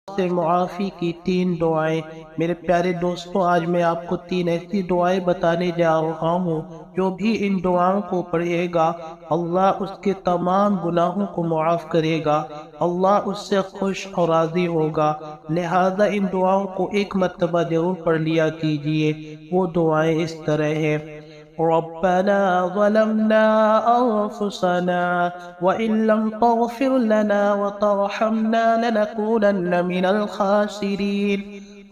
से मुआफ़ी की 3 दुआएं। मेरे प्यारे दोस्तों, आज मैं आपको 3 ऐसी दुआएं बताने जा रहा हूँ। जो भी इन दुआओं को पढ़ेगा, अल्लाह उसके तमाम गुनाहों को मुआफ़ करेगा। अल्लाह उससे खुश और राज़ी होगा। लिहाजा इन दुआओं को एक मर्तबा ज़रूर पढ़ लिया कीजिए। वो दुआएं इस तरह हैं: रब्बना ज़लमना अनफुसना व इन लम तग़फिर लना व तरहमना लनकूनन्न मिनल खासिरीन।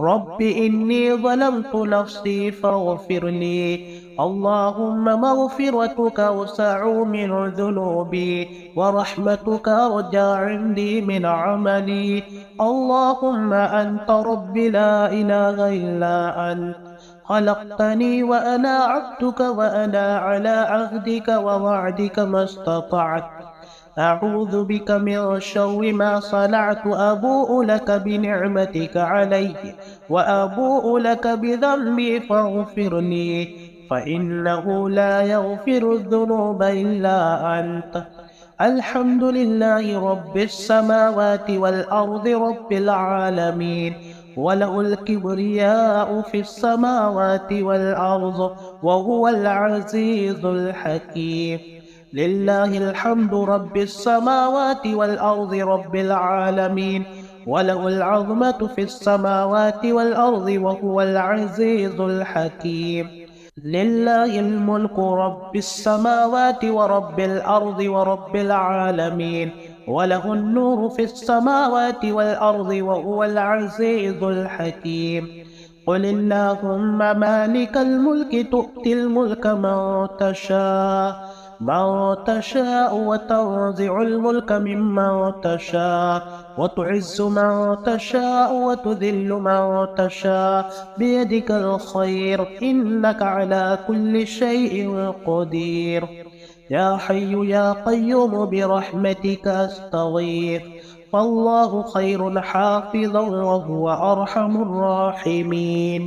रब्बि इन्नी ज़लमतु नफ्सी फ़ग़फ़िर ली। अल्लाहुम्मा मग़फ़िरतुका अवसअ मिन ज़ुनूबी व रहमतुका अरजा इंदी मिन अमली। अल्लाहुम्मा अंत रब्बी ला इलाहा इल्ला अंत खलक़्तनी व अना अब्दुक व अना अला अहदिक व वअदिक मस्ततअत। अऊज़ु बिक मिन शर्रि मा सनअतु अबूअ लक बिनिअमतिक अलैहि व अबूअ लक बिज़ंबी फ़ग़फ़िर ली फ़इन्नहु ला यग़फ़िरु ज़ुनूब इल्ला अंत। अल्हम्दुलिल्लाहि रब्बिस समावाति वल अर्दि रब्बिल आलमीन वलहुल किब्रियाउ फिस समावाति वल अर्ज़ वहुवल अज़ीज़ुल हकीम। लिल्लाहिल हम्दु रब्बिस समावाति वल अर्दि रब्बिल आलमीन वलहुल अज़मतु फिस समावाति वल अर्दि वहुवल अज़ीज़ुल हकीम। लिल्लाहिल मुल्कु रब्बिस समावाति व रब्बिल अर्दि व रब्बिल आलमीन वलहुन नूरु फिस समावाति वल अर्दि वहुवल अज़ीज़ुल हकीम। क़ुलिल्लाहुम्मा मालिकल मुल्कि तु'तिल मुल्का मन तशाअ व तंज़िउल मुल्का मिम्मन तशाअ व तु'इज़्ज़ु मन तशाअ व तुज़िल्लु मन तशाअ बियदिकल खैर इन्नका अला कुल्लि शैइन क़दीर। या हय्यु या क़य्यूम बिरहमतिक अस्तगीथ वल्लाहु खैरुल हाफ़िज़न व हुवा अरहमुर राहिमीन।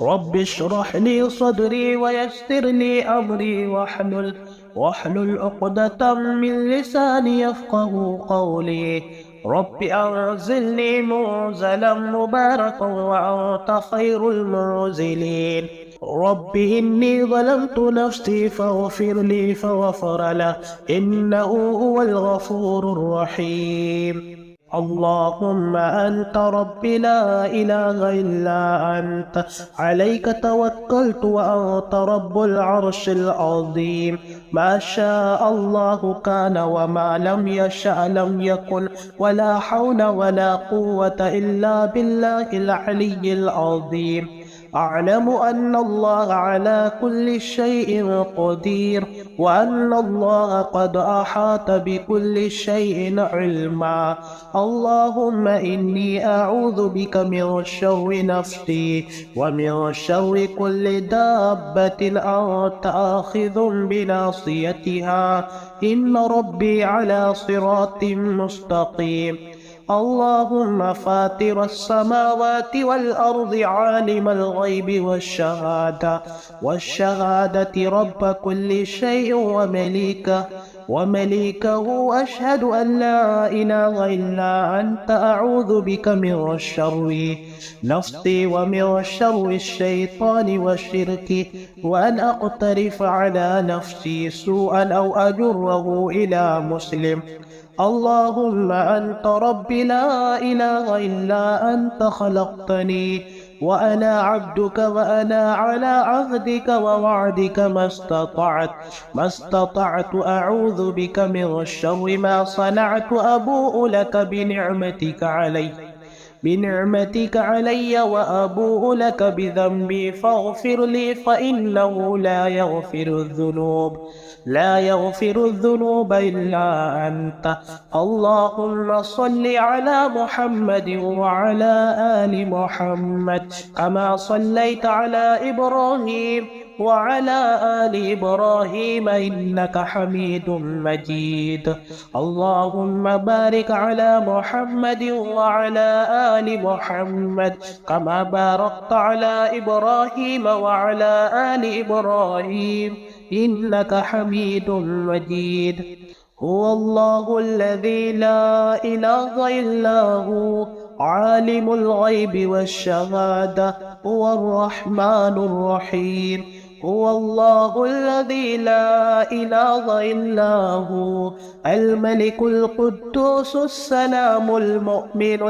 रब्बि इश्रह ली सदरी व यस्सिर ली अमरी वहलुल उक़दतम मिन लिसानी यफ़क़हू क़ौली। रब्बि अंज़िलनी मुनज़लन मुबारकन व अंत खैरुल मुनज़िलीन। रब्बि इन्नी ज़लमतु नफ्सी फ़ग़फ़िर ली फ़ग़फ़र लह इन्नहु हुवल गफ़ूरुर रहीम। अल्लाहुम्मा अंत रब्बी ला इलाहा इल्ला अंत अलैका तवक्कलतु व अंत रब्बुल अर्शिल अज़ीम। मा शाअ अल्लाहु कान व मा लम यशअ लम यकुन व ला हौला व ला क़ुव्वता इल्ला बिल्लाहिल अलिय्यिल अज़ीम। अअलमु अन्नल्लाह अला कुल्लि शैइन क़दीर व अन्नल्लाह क़द अहात बिकुल्लि शैइन इल्मा। अल्लाहुम्मा इन्नी अऊज़ु बिक मिन शर्रि नफ्सी व मिन शर्रि कुल्लि दाब्बतिन अन्त आख़िज़ुन बिनासियतिहा इन्न रब्बी अला सिरातिन मुस्तक़ीम। अल्लाहुम्मा फ़ातिरस समावाति वल अर्दि आलिमल ग़ैबि वश्शहादति रब्ब कुल्लि शैइन व मलीकहु अशहदु अन ला इलाहा इल्ला अंत अऊज़ु बिक मिन शर्रि नफ्सी व मिन शर्रि शैतानि व शिर्कि व अन अक़्तरिफ़ अला नफ्सी सूअन औ अजुर्रहु इला मुस्लिम। अल्लाहुम्मा अंत रब्बी ला इलाहा इल्ला अंत खलक़्तनी व अना अब्दुक व अना अला अहदिक व वअदिक मस्ततअतु अऊज़ु बिक मिन शर्रि मा सनअतु अबूअ लक बिनिअमतिक अलय्य व अबूअ लक बिज़ंबी फ़ग़फ़िर ली फ़इन्नहु ला यग़फ़िरु ज़ुनूब इल्ला अंत। अल्लाहुम्मा सल्लि अला मुहम्मदिन व अला आलि मुहम्मद कमा सल्लैत अला इब्राहीम व अला आलि इब्राहीम इन्नका हमीदुम मजीद। अल्लाहुम्मा बारिक अला मुहम्मदिन व अला आलि मुहम्मद कमा बारकत अला इब्राहीम व अला आलि इब्राहीम इन्नका हमीदुम मजीद। هو الله الذي لا إله إلا هو عالم الغيب والشهادة هو الرحمن الرحيم. هو الله الذي لا إله إلا هو الملك القدوس السلام المؤمن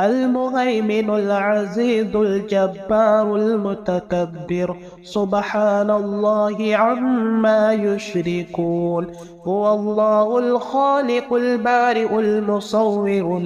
المهيمن العزيز الجبار المتكبر سبحان الله عما يشركون. هو الله الخالق البارئ المصور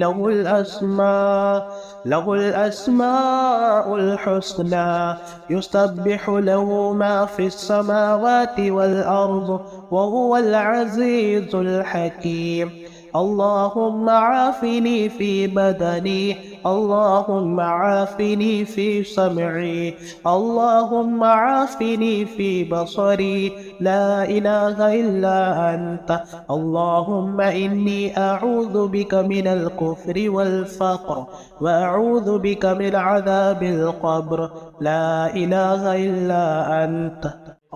له الأسماء الحسنى يسبح له ما في السماوات والأرض وهو العزيز الحكيم. اللهم عافني في بدني، اللهم عافني في سمعي، اللهم عافني في بصري، لا إله إلا أنت. اللهم إني أعوذ بك من الكفر والفقر وأعوذ بك من عذاب القبر، لا إله إلا أنت.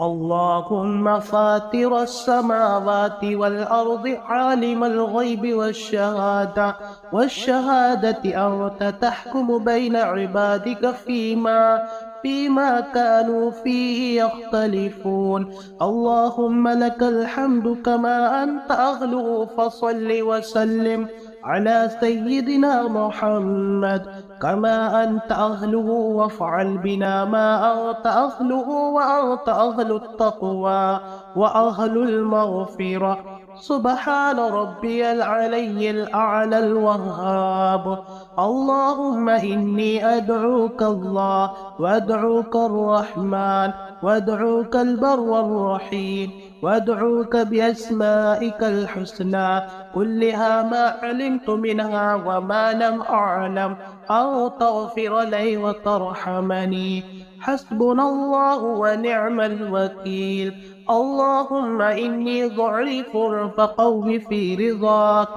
اللهم فاطر السماوات والأرض عالم الغيب والشهادة أنت تحكم بين عبادك فيما كانوا فيه يختلفون. اللهم لك الحمد كما أنت أهله، فصل وسلم على سيدنا محمد كما أنت أهله، وافعل بنا ما أنت أهله، وأنت أهل التقوى وأهل المغفرة. سبحان ربي العلي الأعلى الوهاب. اللهم إني أدعوك الله وأدعوك الرحمن وأدعوك البر الرحيم وأدعوك بأسمائك الحسنى كلها ما علمت منها وما لم أعلم، أن تغفر لي وترحمني. حسبنا الله ونعم الوكيل. اللهم إني ضعيف فقو في رضاك،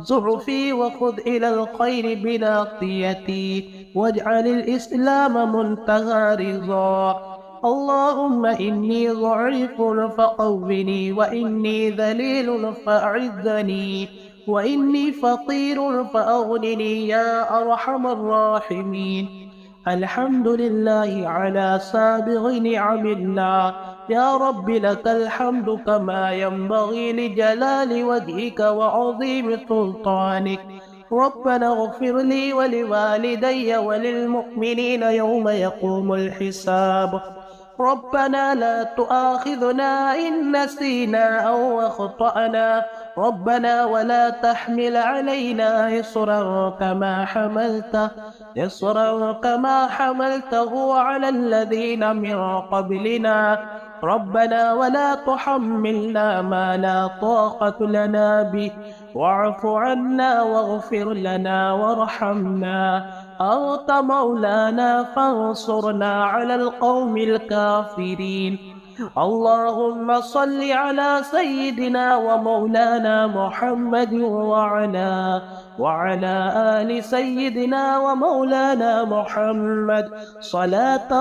ضعفي وخذ إلى الخير بناصيتي، واجعل الإسلام منتهى رضاك. اللهم إني ضعيف فقوني، وإني ذليل فأعزني، وإني فقير فأغنني يا أرحم الراحمين. الحمد لله على سابغ نعم الله. يا رب لك الحمد كما ينبغي لجلال وجهك وعظيم سلطانك. ربنا اغفر لي ولوالدي وللمؤمنين يوم يقوم الحساب. ربنا لا تؤاخذنا إن نسينا أو أخطأنا. ربنا ولا تحمل علينا إصرا كما حملته على الذين من قبلنا. ربنا ولا تحملنا ما لا طاقة لنا به، واعف عنا واغفر لنا وارحمنا. أنت مولانا فانصرنا على القوم الكافرين. اللهم صل على سيدنا ومولانا محمد وعلى آل سيدنا ومولانا محمد صلاة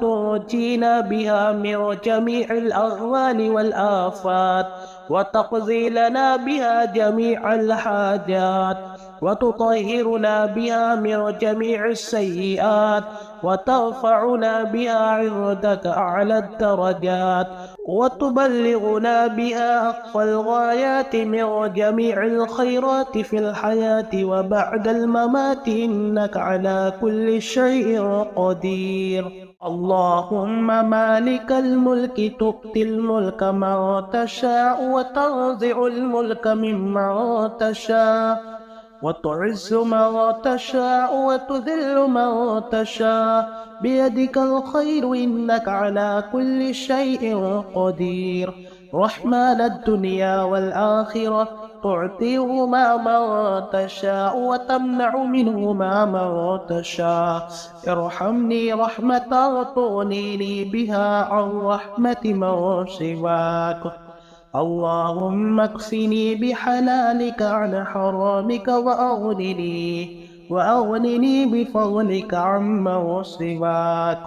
تنجينا بها من جميع الأهوال والآفات، وتقضي لنا بها جميع الحاجات، وتطهرنا بها من جميع السيئات، وترفعنا بها عندك أعلى الدرجات، وتبلغنا بها أقصى الغايات من جميع الخيرات في الحياة وبعد الممات، إنك على كل شيء قدير. اللهم مالك الملك تؤتي الملك من تشاء، وتنزع الملك ممن تشاء، وتعز من تشاء وتذل من تشاء، بيدك الخير إنك على كل شيء قدير. رحمن الدنيا والآخرة تعطيهما من تشاء وتمنع منهما من تشاء. ارحمني رحمة تغنيني بها عن رحمة من سواك. اللهم اكفني بحلالك عن حرامك، وأغنني بفضلك عمن سواك.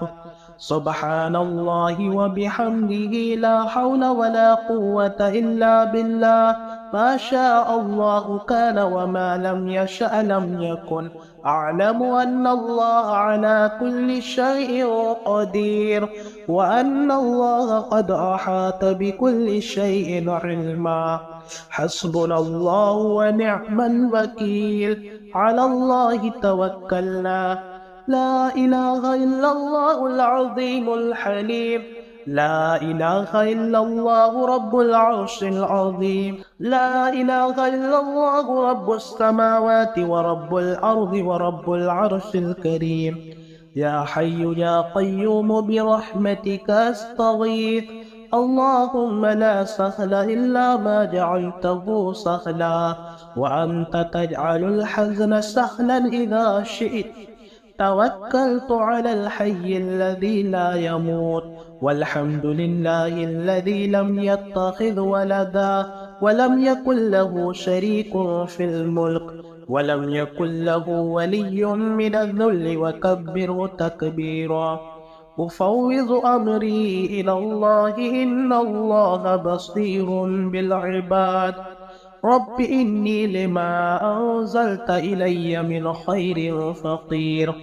سبحان الله وبحمده لا حول ولا قوة إلا بالله ما شاء الله كان وما لم يشأ لم يكن أعلم أن الله على كل شيء قدير وأن الله قد أحاط بكل شيء علما حسبنا الله ونعم الوكيل على الله توكلنا لا إله إلا الله العظيم الحليم لا إله إلا الله رب العرش العظيم لا إله إلا الله رب السماوات ورب الأرض ورب العرش الكريم يا حي يا قيوم برحمتك أستغيث اللهم لا سهل إلا ما جعلته سهلا وأنت تجعل الحزن سهلا إذا شئت توكلت على الحي الذي لا يموت والحمد لله الذي لم يتخذ ولدا ولم يكن له شريك في الملك ولم يكن له ولي من الذل وكبره تكبيرا أفوض أمري إلى الله إن الله بصير بالعباد رب إني لما أنزلت إلي من خير فقير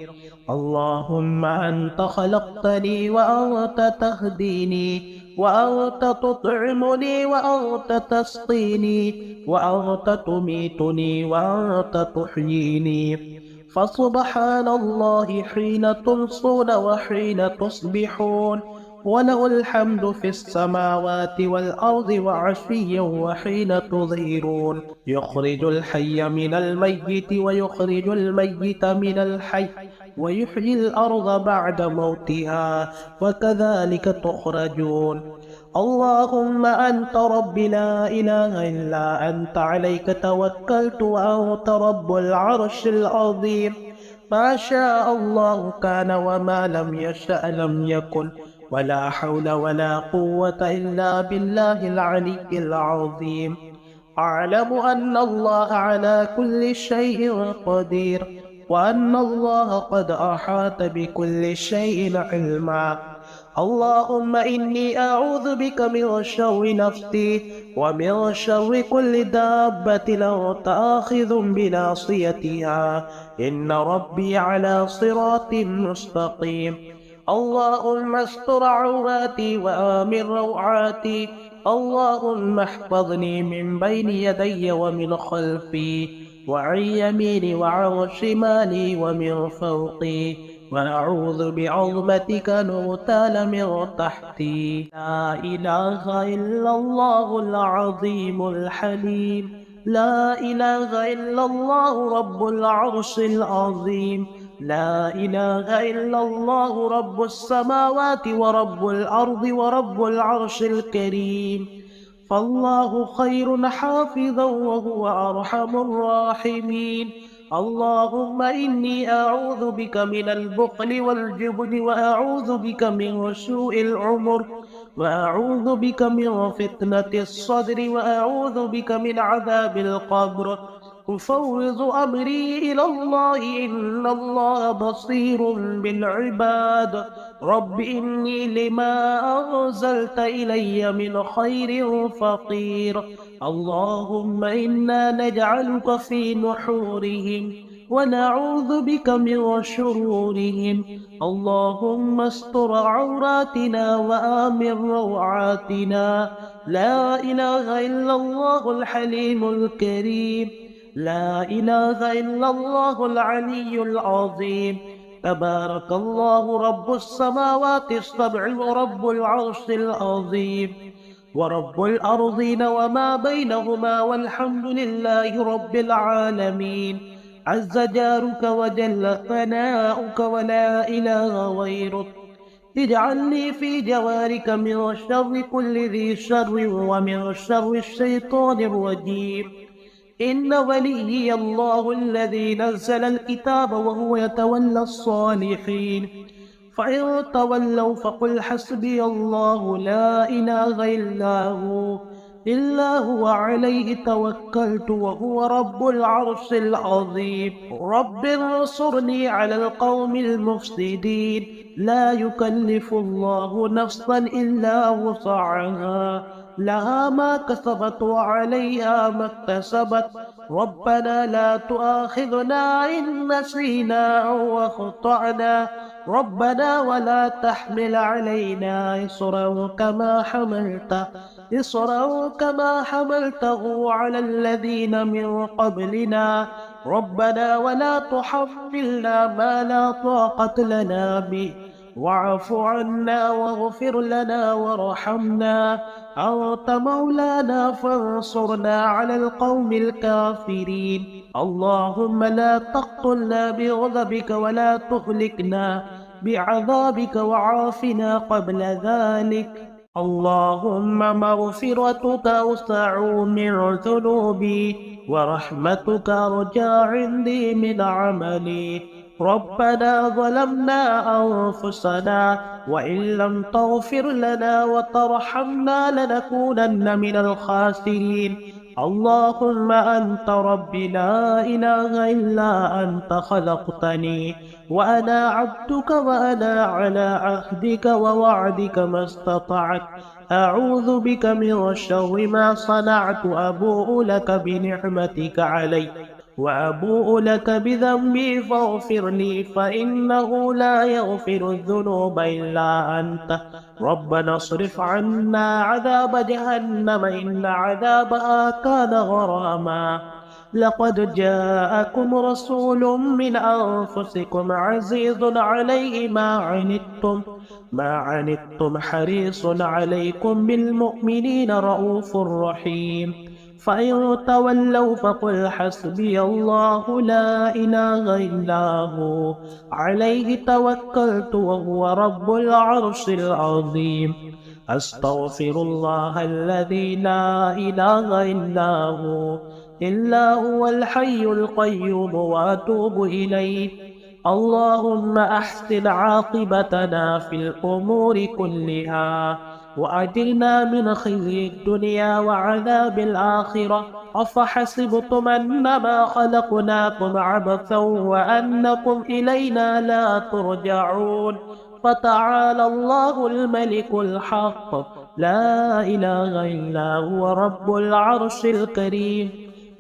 اللهم أنت خلقتني وأنت تهديني وأنت تطعمني وأنت تسقيني وأنت تميتني وأنت تحييني فسبحان الله حين تمسون وحين تصبحون وله الحمد في السماوات والأرض وعشيا وحين تظهرون يخرج الحي من الميت ويخرج الميت من الحي ويحيي الأرض بعد موتها وكذلك تخرجون اللهم أنت رب لا إله إلا أنت عليك توكلت وأنت رب العرش العظيم ما شاء الله كان وما لم يشأ لم يكن ولا حول ولا قوة إلا بالله العلي العظيم أعلم أن الله على كل شيء قدير وأن الله قد أحاط بكل شيء علما اللهم إني أعوذ بك من شر نفسي ومن شر كل دابة أنت آخذ بناصيتها إن ربي على صراط مستقيم اللهم استر عوراتي وآمن روعاتي اللهم احفظني من بين يدي ومن خلفي وعن يميني وعن شمالي ومن فوقي ونعوذ بعظمتك نغتال من تحتي لا إله إلا الله العظيم الحليم لا إله إلا الله رب العرش العظيم لا إله إلا الله رب السماوات ورب الأرض ورب العرش الكريم فالله خير حافظا وهو أرحم الراحمين اللهم إني أعوذ بك من البخل والجبن وأعوذ بك من سوء العمر وأعوذ بك من فتنة الصدر وأعوذ بك من عذاب القبر أفوض أمري إلى الله إن الله بصير بالعباد رب إني لما أنزلت إلي من خير فقير اللهم إنا نجعلك في نحورهم ونعوذ بك من شرورهم اللهم استر عوراتنا وآمن روعاتنا لا إله إلا الله الحليم الكريم لا إله إلا الله العلي العظيم تبارك الله رب السماوات السبع ورب العرش العظيم ورب الأرضين وما بينهما والحمد لله رب العالمين عز جارك وجل ثناؤك ولا إله غيرك اجعلني في جوارك من شر كل ذي شر ومن شر الشيطان الرجيم إن وليي الله الذي نزل الكتاب وهو يتولى الصالحين فإن تولوا فقل حسبي الله لا إله إلا هو إلا هو عليه توكلت وهو رب العرش العظيم. رب انصرني على القوم المفسدين. لا يكلف الله نفسا إلا وسعها، لها ما كسبت وعليها ما اكتسبت. ربنا لا تؤاخذنا إن نسينا أو أخطأنا. ربنا ولا تحمل علينا إصرا كما حملته على الذين من قبلنا. ربنا ولا تحملنا ما لا طاقة لنا به. واعف عنا واغفر لنا وارحمنا. أنت مولانا فانصرنا على القوم الكافرين. اللهم لا تقتلنا بغضبك ولا تهلكنا بعذابك وعافنا قبل ذلك. اللهم مغفرتك أوسع من ذنوبي ورحمتك أرجى عندي من عملي. ربنا ظلمنا أنفسنا وإن لم تغفر لنا وترحمنا لنكونن من الخاسرين. اللهم أنت ربي لا إله إلا أنت خلقتني وأنا عبدك وأنا على عهدك ووعدك ما استطعت. أعوذ بك من شر ما صنعت. أبوء لك بنعمتك علي وأبوء لك بذنبي فاغفر لي فإنه لا يغفر الذنوب إلا أنت. ربنا اصرف عنا عذاب جهنم إن عذابها كان غراما. لقد جاءكم رسول من أنفسكم عزيز عليه ما عنتم حريص عليكم بالمؤمنين رؤوف رحيم. فإن تولوا فقل حسبي الله لا إله إلا هو عليه توكلت وهو رب العرش العظيم. أستغفر الله الذي لا إله إلا هو الحي القيوم وأتوب إليه. اللهم أحسن عاقبتنا في الأمور كلها وأجرنا من خزي الدنيا وعذاب الآخرة. أفحسبتم أنما خلقناكم عبثا وأنكم إلينا لا ترجعون. فتعالى الله الملك الحق لا إله إلا هو رب العرش الكريم.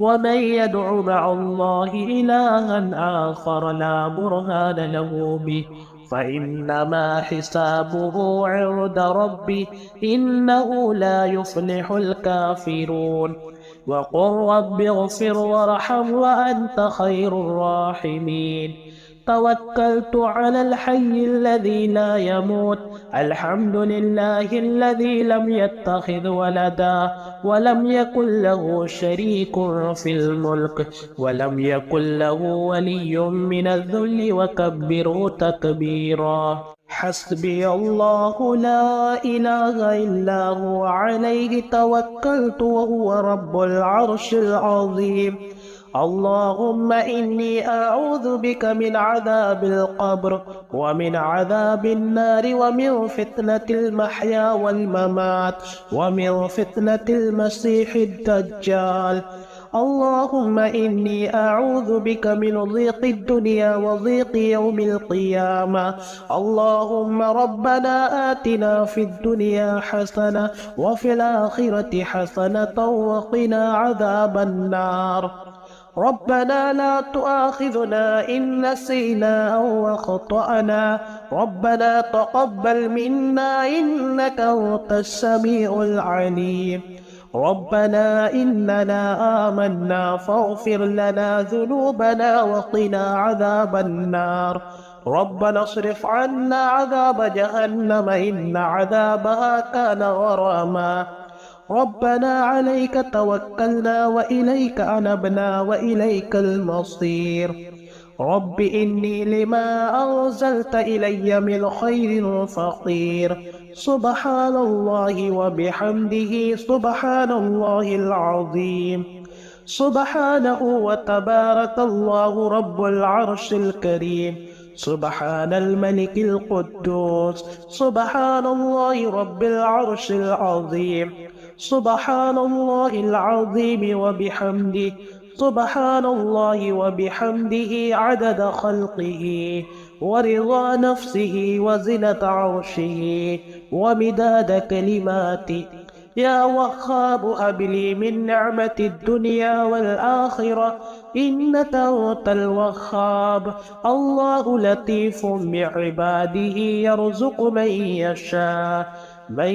ومن يدع مع الله إلها آخر لا برهان له به فإنما حسابه عند ربي إنه لا يفلح الكافرون. وقل رب اغفر وارحم وأنت خير الراحمين. توكلت على الحي الذي لا يموت. الحمد لله الذي لم يتخذ ولدا ولم يكن له شريك في الملك ولم يكن له ولي من الذل وكبره تكبيرا. حسبي الله لا إله إلا هو عليه توكلت وهو رب العرش العظيم. اللهم إني أعوذ بك من عذاب القبر ومن عذاب النار ومن فتنة المحيا والممات ومن فتنة المسيح الدجال. اللهم إني أعوذ بك من ضيق الدنيا وضيق يوم القيامة. اللهم ربنا آتنا في الدنيا حسنة وفي الآخرة حسنة وقنا عذاب النار. ربنا لا تؤاخذنا إن نسينا أو أخطأنا. ربنا تقبل منا إنك أنت السميع العليم. ربنا إننا آمنا فاغفر لنا ذنوبنا وقنا عذاب النار. ربنا اصرف عنا عذاب جهنم إن عذابها كان غراما. ربنا عليك توكلنا وإليك أنبنا وإليك المصير. رب إني لما أنزلت إلي من خير فقير. سبحان الله وبحمده سبحان الله العظيم. سبحانه وتبارك الله رب العرش الكريم. سبحان الملك القدوس. سبحان الله رب العرش العظيم. سبحان الله العظيم وبحمده سبحان الله وبحمده عدد خلقه ورضا نفسه وزنة عرشه ومداد كلماته. يا وهاب هب لي من نعمة الدنيا والآخرة إنك أنت الوهاب. الله لطيف بعباده يرزق من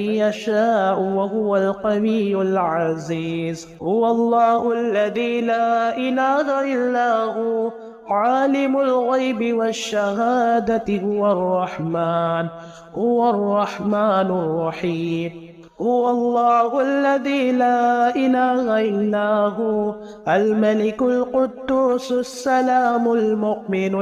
يشاء وهو القوي العزيز. هو الله الذي لا إله إلا هو عالم الغيب والشهادة هو الرحمن الرحيم. هو الله الذي لا إله إلا هو الملك القدوس السلام المؤمن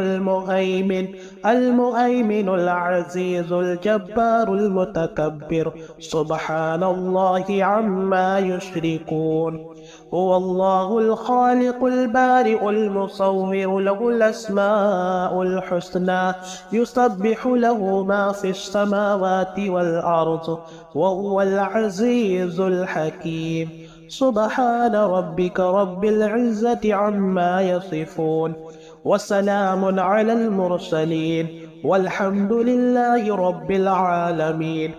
المهيمن العزيز الجبار المتكبر سبحان الله عما يشركون. هو الله الخالق البارئ المصور له الأسماء الحسنى يسبح له ما في السماوات والأرض وهو العزيز الحكيم. سبحان ربك رب العزة عما يصفون وسلام على المرسلين والحمد لله رب العالمين.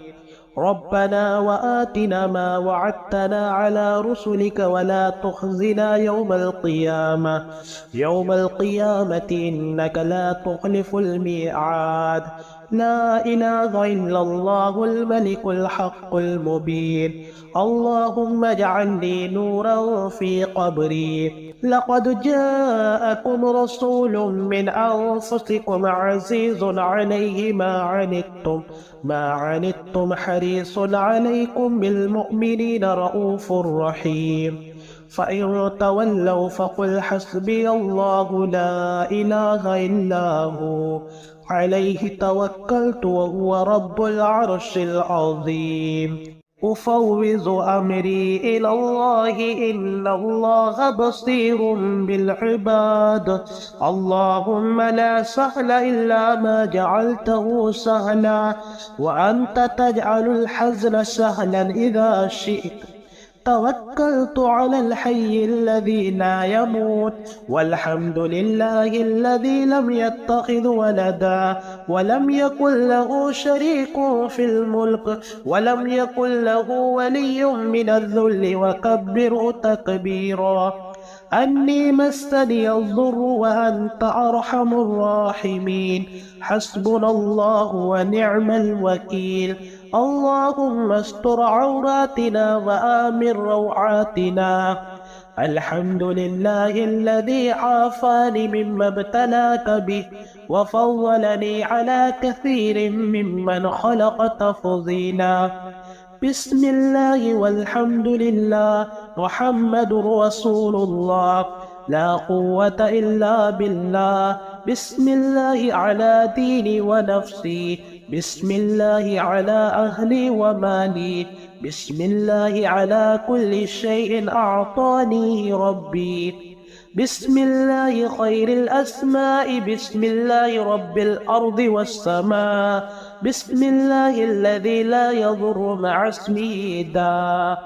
ربنا وآتنا ما وعدتنا على رسلك ولا تخزنا يوم القيامة إنك لا تخلف الميعاد. لا إله إلا الله الملك الحق المبين. اللهم اجعلني نورا في قبري. لقد جاءكم رسول من أنفسكم عزيز عليه ما عنتم حريص عليكم بالمؤمنين رؤوف رحيم. فإن تولوا فقل حسبي الله لا إله إلا هو عليه توكلت وهو رب العرش العظيم. أفوض أمري إلى الله إن الله بصير بالعباد. اللهم لا سهل إلا ما جعلته سهلا وأنت تجعل الحزن سهلا إذا شئت. توكلت على الحي الذي لا يموت والحمد لله الذي لم يتخذ ولدا ولم يكن له شريك في الملك ولم يكن له ولي من الذل وكبره تكبيرا. أني مسني الضر وأنت أرحم الراحمين. حسبنا الله ونعم الوكيل. اللهم استر عوراتنا وآمن روعاتنا. الحمد لله الذي عافاني مما ابتلاك به وفضلني على كثير ممن خلق تفضيلا. بسم الله والحمد لله محمد رسول الله. لا قوة إلا بالله. بسم الله على ديني ونفسي. بسم الله على أهلي ومالي. بسم الله على كل شيء أعطانيه ربي. بسم الله خير الأسماء. بسم الله رب الأرض والسماء. بسم الله الذي لا يضر مع اسمه داء.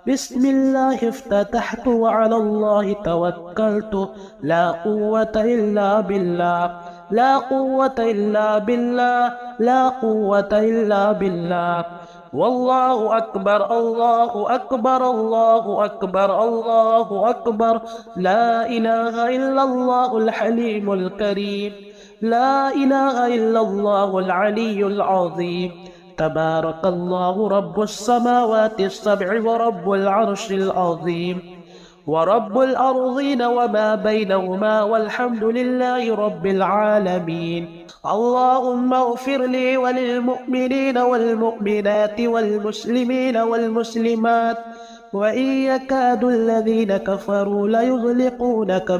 بسم الله افتتحت وعلى الله توكلت. لا قوة إلا بالله. لا قوة إلا بالله. لا قوة إلا بالله. والله أكبر الله أكبر الله أكبر الله أكبر. لا إله إلا الله الحليم الكريم. لا إله إلا الله العلي العظيم. تبارك الله رب السماوات السبع ورب العرش العظيم ورب الأرضين وما بينهما والحمد لله رب العالمين. اللهم اغفر لي وللمؤمنين والمؤمنات والمسلمين والمسلمات. وإن يكاد الذين كفروا ليزلقونك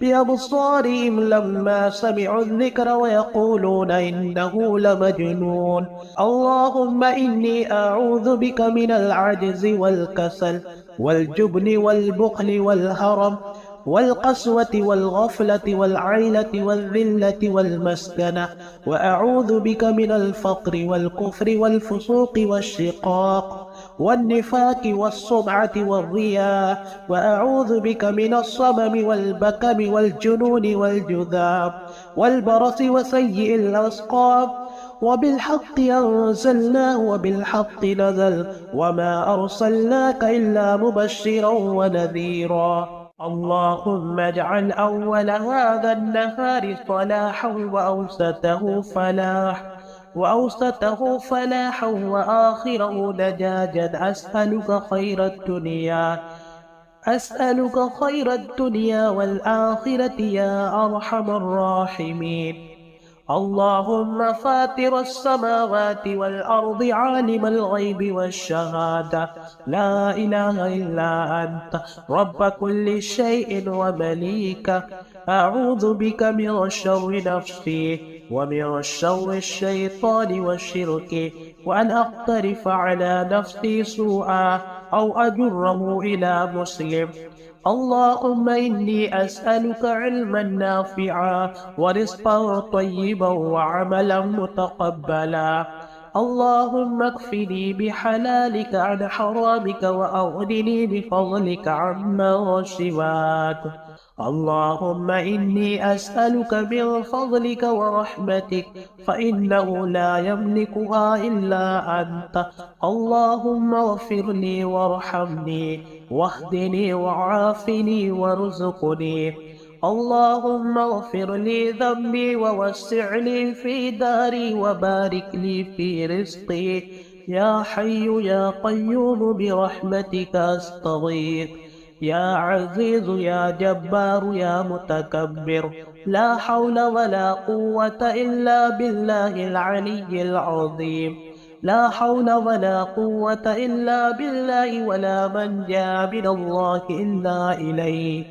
بأبصارهم لما سمعوا الذكر ويقولون إنه لمجنون. اللهم إني أعوذ بك من العجز والكسل والجبن والبخل والهرم والقسوة والغفلة والعيلة والذلة والمسكنة. وأعوذ بك من الفقر والكفر والفسوق والشقاق والنفاق والسمعة والرياء، وأعوذ بك من الصمم والبكم والجنون والجذام والبرص وسيء الأسقام. وبالحق أنزلناه وبالحق نزل وما أرسلناك إلا مبشرا ونذيرا. اللهم اجعل أول هذا النهار صلاحا وأوسطه فلاحا وآخره نجاجا. أسألك خير الدنيا والآخرة يا أرحم الراحمين. اللهم فاطر السماوات والأرض عالم الغيب والشهادة، لا إله إلا أنت رب كل شيء ومليكه، أعوذ بك من شر نفسي ومن شر الشيطان والشرك، وأن أقترف على نفسي سوءا أو أجره إلى مسلم. اللهم إني أسألك علما نافعا ورزقا طيبا وعملا متقبلا. اللهم اكفني بحلالك عن حرامك وأغنني بفضلك عمن سواك. اللهم إني أسألك من فضلك ورحمتك فإنه لا يملكها إلا أنت. اللهم اغفر لي وارحمني واهدني وعافني وارزقني. اللهم اغفر لي ذنبي ووسع لي في داري وبارك لي في رزقي. يا حي يا قيوم برحمتك أستغيث. يا عزيز يا جبار يا متكبر، لا حول ولا قوة إلا بالله العلي العظيم. لا حول ولا قوة إلا بالله ولا منجا من الله إلا إليه.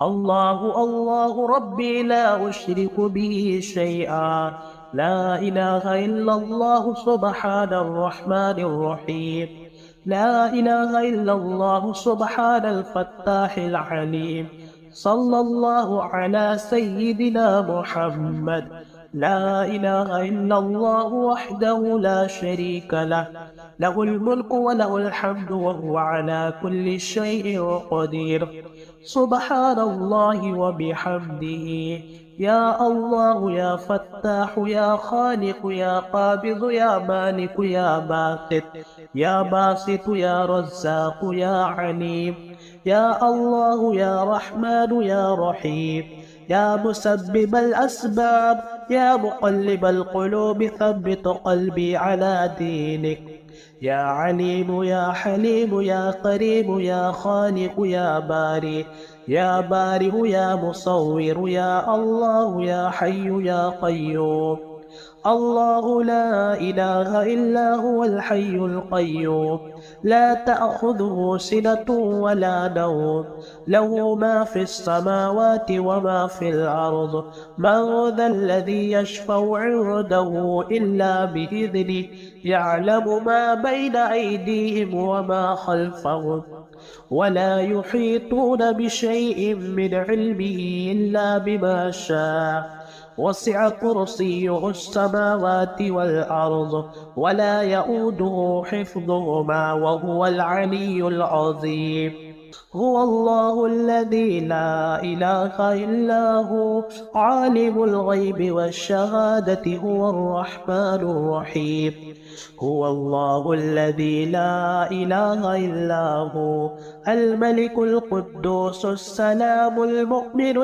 الله ربي لا أشرك به شيئا. لا إله إلا الله سبحان الرحمن الرحيم. لا إله إلا الله سبحان الفتاح العليم. صلى الله على سيدنا محمد. لا إله إلا الله وحده لا شريك له، له الملك وله الحمد وهو على كل شيء قدير. سبحان الله وبحمده. يا الله يا فتاح يا خالق يا قابض يا مالك يا باسط يا رزاق يا عليم. يا الله يا رحمن يا رحيم. يا مسبب الأسباب يا مقلب القلوب ثبت قلبي على دينك. يا عليم يا حليم يا قريب يا خالق يا باري يا بارئ يا مصور يا الله يا حي يا قيوم. الله لا إله إلا هو الحي القيوم، لا تأخذه سنة ولا نوم، له ما في السماوات وما في الأرض. من ذا الذي يشفع عنده إلا بإذنه، يعلم ما بين أيديهم وما خلفهم، ولا يحيطون بشيء من علمه إلا بما شاء. وسع كرسيه السماوات والأرض ولا يؤوده حفظهما وهو العلي العظيم. هو الله الذي لا إله إلا هو عالم الغيب والشهادة، هو الرحمن الرحيم. هو الله الذي لا إله إلا هو الملك القدوس السلام المؤمن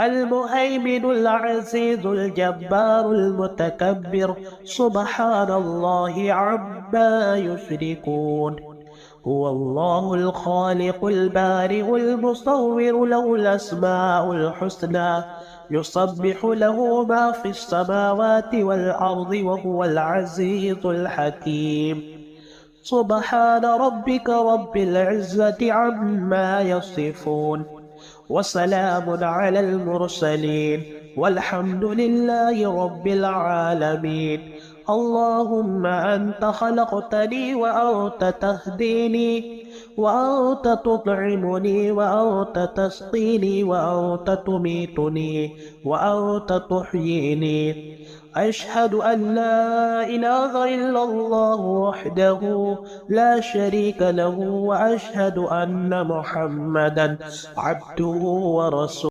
المهيمن العزيز الجبار المتكبر، سبحان الله عما يشركون. هو الله الخالق البارئ المصور، له الأسماء الحسنى، يسبح له ما في السماوات والأرض وهو العزيز الحكيم. سبحان ربك رب العزة عما يصفون، وسلام على المرسلين، والحمد لله رب العالمين. اللهم أنت خلقتني وأنت تهديني وأنت تطعمني وأنت تسقيني وأنت تميتني وأنت تحييني. أشهد أن لا إله إلا الله وحده لا شريك له وأشهد أن محمدا عبده ورسوله.